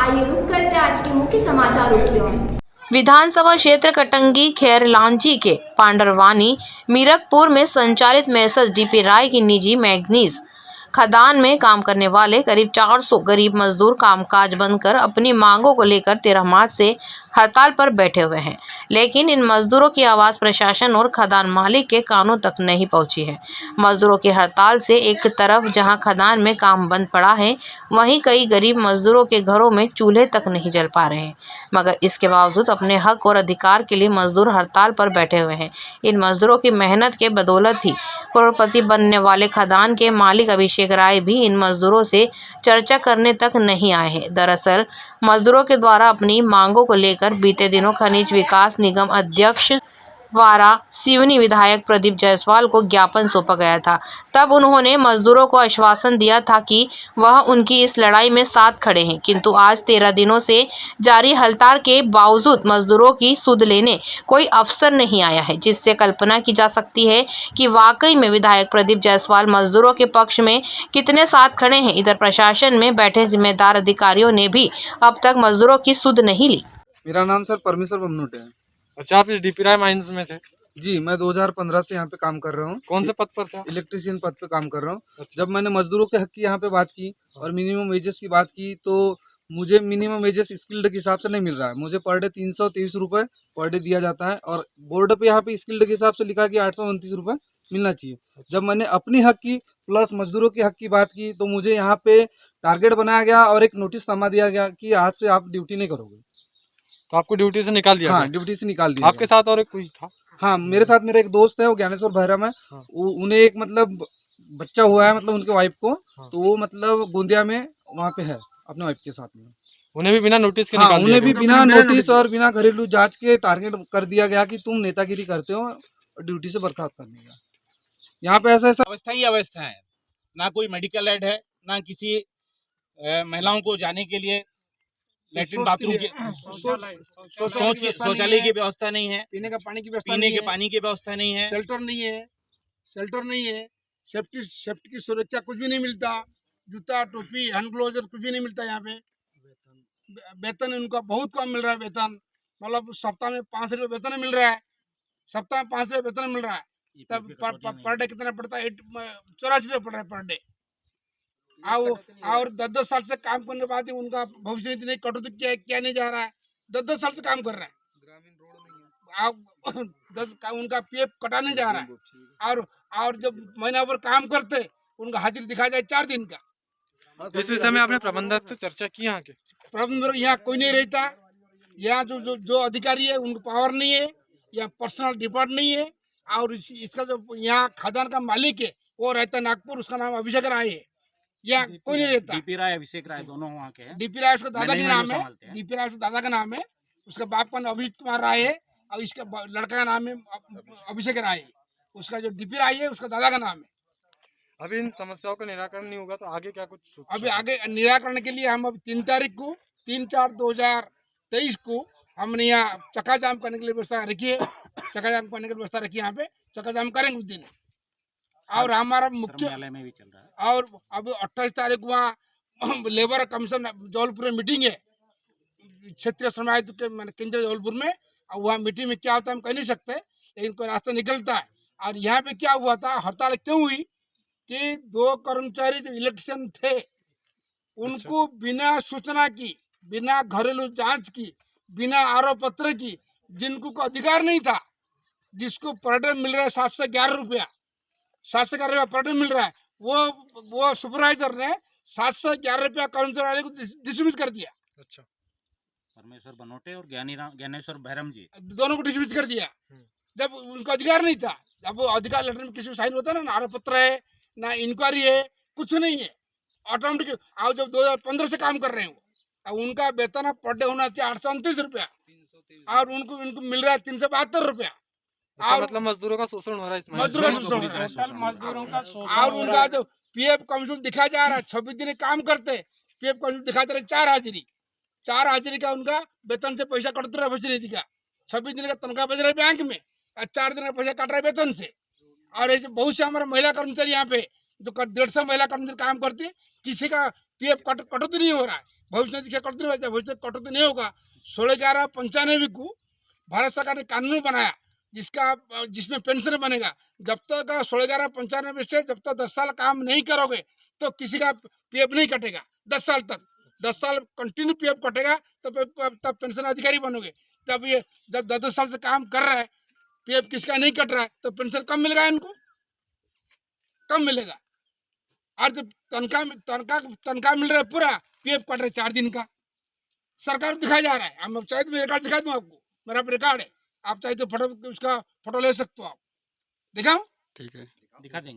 आइए रुक करते आज के मुख्य समाचारों की ओर। विधानसभा क्षेत्र कटंगी खैरलांजी के पांडरवानी मीरकपुर में संचालित मैसर्स डीपी राय की निजी मैग्नीज खदान में काम करने वाले करीब 400 गरीब मजदूर कामकाज बंद कर अपनी मांगों को लेकर 13 मार्च से हड़ताल पर बैठे हुए हैं। लेकिन इन मजदूरों की आवाज प्रशासन और खदान मालिक के कानों तक नहीं पहुंची है। मजदूरों की हड़ताल से एक तरफ जहां खदान में काम बंद पड़ा है, वहीं कई गरीब मजदूरों के घरों में चूल्हे तक नहीं जल पा रहे हैं। मगर इसके बावजूद अपने हक और अधिकार के लिए मजदूर हड़ताल पर बैठे हुए हैं। इन मजदूरों की मेहनत के बदौलत ही करोड़पति बनने वाले खदान के मालिक अभिषेक राय भी इन मजदूरों से चर्चा करने तक नहीं आए हैं। दरअसल मजदूरों के द्वारा अपनी मांगों को लेकर बीते दिनों खनिज विकास निगम अध्यक्ष वारा सिवनी विधायक प्रदीप जायसवाल को ज्ञापन सौंपा गया था। तब उन्होंने मजदूरों को आश्वासन दिया था कि वह उनकी इस लड़ाई में साथ खड़े हैं, किंतु आज 13 दिनों से जारी हड़ताल के बावजूद मजदूरों की सुध लेने कोई अफसर नहीं आया है, जिससे कल्पना की जा सकती है कि वाकई में विधायक प्रदीप जायसवाल मजदूरों के पक्ष में कितने साथ खड़े हैं। इधर प्रशासन में बैठे जिम्मेदार अधिकारियों ने भी अब तक मजदूरों की सुध नहीं ली। मेरा नाम सर परमेश्वर बमनोटे है। अच्छा, आप इस डीपी राय माइंस में थे? जी, मैं 2015 से यहाँ पे काम कर रहा हूँ। कौन से पद पर था? इलेक्ट्रीशियन पद पे काम कर रहा हूँ। अच्छा। जब मैंने मजदूरों के हक की यहाँ पे बात की और मिनिमम वेजेस की बात की, तो मुझे मिनिमम वेजेस स्किल्ड के हिसाब से नहीं मिल रहा है। मुझे पर डे 323 रुपये पर डे दिया जाता है और बोर्ड पे यहाँ पे स्किल्ड के हिसाब से लिखा कि 829 रुपये मिलना चाहिए। जब मैंने अपनी हक की प्लस मजदूरों के हक की बात की, तो मुझे यहाँ पे टारगेट बनाया गया और एक नोटिसनामा दिया गया कि आज से आप ड्यूटी नहीं करोगे। तो आपको ड्यूटी से निकाल दिया हाँ, गया? ड्यूटी से निकाल दिया आपके साथ और एक कोई था? हाँ, मेरे साथ मेरा एक दोस्त है, वो ज्ञानेश्वर भैरम है। हाँ। उन्हें एक मतलब बच्चा हुआ है, मतलब उनके वाइफ को। हाँ। तो वो मतलब गोंदिया में वहाँ पे है अपने वाइफ के साथ में। उन्हें भी बिना नोटिस के हाँ, निकाल दिया उन्हें भी गया? बिना नोटिस और बिना घरेलू जांच के टारगेट कर दिया गया कि तुम नेतागिरी करते हो और ड्यूटी से बर्खास्त करने का। यहाँ पे ऐसा अवस्था ही अवस्था है, ना कोई मेडिकल एड है, ना किसी महिलाओं को जाने के लिए लेटरिन बाथरूम की शौचालय की व्यवस्था नहीं है, पीने का पानी की व्यवस्था पीने नहीं के है, पानी की व्यवस्था नहीं है, शेल्टर नहीं है, सेफ्टी की सुरक्षा कुछ भी नहीं मिलता, जूता टोपी हैंड ग्लोव कुछ भी नहीं मिलता यहाँ पे। वेतन उनका बहुत कम मिल रहा है, वेतन मतलब सप्ताह में 5 रुपये वेतन मिल रहा है, सप्ताह में 5 रुपये वेतन मिल रहा है। तब पर डे कितना पड़ता है? 84 रुपये पड़ रहा है पर डे। और 10-10 साल से काम करने के बाद उनका भविष्य निधि नहीं कटौती किया नहीं जा रहा है। 10-10 साल से काम कर रहे हैं, उनका पीएफ कटा नहीं जा रहा है। और जब महीना भर काम करते उनका हाजिरी दिखाया जाए 4 दिन का। इस विषय में आपने प्रबंधक से चर्चा की? यहाँ के प्रबंधक यहाँ कोई नहीं रहता, यहाँ जो अधिकारी है उनको पावर नहीं है, यहाँ पर्सनल डिपार्ट नहीं है। और इसका जो यहाँ खदान का मालिक है वो रहता है नागपुर, उसका नाम अभिषेक राय है। यहाँ कोई नहीं रहता। डीपी राय अभिषेक राय दोनों वहाँ के हैं। डीपी राय उसका दादा के नाम है, संभालते हैं। डीपी राय उसका दादा का नाम है, उसका बाप का नाम अभिजीत कुमार राय है और इसका लड़का का नाम है अभिषेक राय है। उसका जो डीपी राय है उसका दादा का नाम है। अभी इन समस्याओं का निराकरण नहीं होगा तो आगे क्या कुछ सोचा? अभी आगे निराकरण के लिए हम अब 3 तारीख को 3/4/2023 को हमने यहाँ चक्का जाम करने के लिए व्यवस्था रखी है। चक्का जाम करने की व्यवस्था रखी है, यहाँ पे चक्का जाम करेंगे उस दिन। और हमारा मुख्य में भी चल रहा है। और अब 28 तारीख को वहाँ लेबर कमीशन जबलपुर में मीटिंग है, क्षेत्रीय श्रम आयुक्त के केंद्र जबलपुर में। और वहाँ मीटिंग में क्या होता है हम कह नहीं सकते, लेकिन कोई रास्ता निकलता है। और यहाँ पे क्या हुआ था, हड़ताल क्यों हुई कि 2 कर्मचारी जो इलेक्शन थे उनको बिना सूचना की, बिना घरेलू जांच की, बिना आरोप पत्र की, जिनको को अधिकार नहीं था, जिसको पर डे मिल रहा है 7 से 11 रुपया, 7 से 11 रुपया पर डे मिल रहा है, वो सुपरवाइजर ने 7 से 11 रुपया कर्मचारी वाले को डिस्ट्रीब्यूट कर दिया। अच्छा, परमेश्वर बनोटे और ज्ञानेश्वर भैरम जी दोनों को डिस्ट्रीब्यूट कर दिया, जब उनको अधिकार नहीं था। जब वो अधिकार लेटर में किसी को साइन होता है ना आरोप पत्र है, ना इंक्वायरी है, कुछ नहीं है, ऑटोमेटिक। और जब 2015 से काम कर रहे हैं वो, अब उनका वेतन पर डे होना चाहिए 829 रुपया और उनको मिल रहा है 372 रुपया। और मतलब मजदूरों का शोषण हो रहा है इसमें? मजदूरों का शोषण। और उनका जो पीएफ कमीशन दिखाया जा रहा है, 26 दिन काम करते, पीएफ कमीशन दिखाया जा रहा है 4 हाजिरी का उनका वेतन से पैसा कट रहा है भविष्य निधि का। 26 दिन का तनख्वाह बच रहा है बैंक में और 4 दिन का पैसा कट रहा है वेतन से। और ऐसे बहुत से हमारे महिला कर्मचारी यहाँ पे जो 150 महिला कर्मचारी काम करती, किसी का पीएफ कटौती नहीं हो रहा है। भविष्य निधि क्या कटौती नहीं, भविष्य कटौती नहीं होगा। 16/11/95 को भारत सरकार ने कानून बनाया जिसमें पेंशन बनेगा। जब तक 16/11/95 से जब तक 10 साल काम नहीं करोगे तो किसी का पीएफ नहीं कटेगा। 10 साल तक, 10 साल कंटिन्यू पीएफ कटेगा तब पेंशन अधिकारी बनोगे। जब 10 साल से काम कर रहा है, पीएफ किसका नहीं कट रहा है, तो पेंशन कम मिलेगा, इनको कम मिलेगा। और जब तनख्वाह मिल रहा है पूरा, पीएफ कट रहा है 4 दिन का, सरकार दिखाया जा रहा है। हम चाहे तो रिकॉर्ड दिखा दूँ आपको, मेरा रिकॉर्ड है, आप चाहे तो उसका फोटो ले सकते हो आप, दिखाऊं? दिखा देंगे।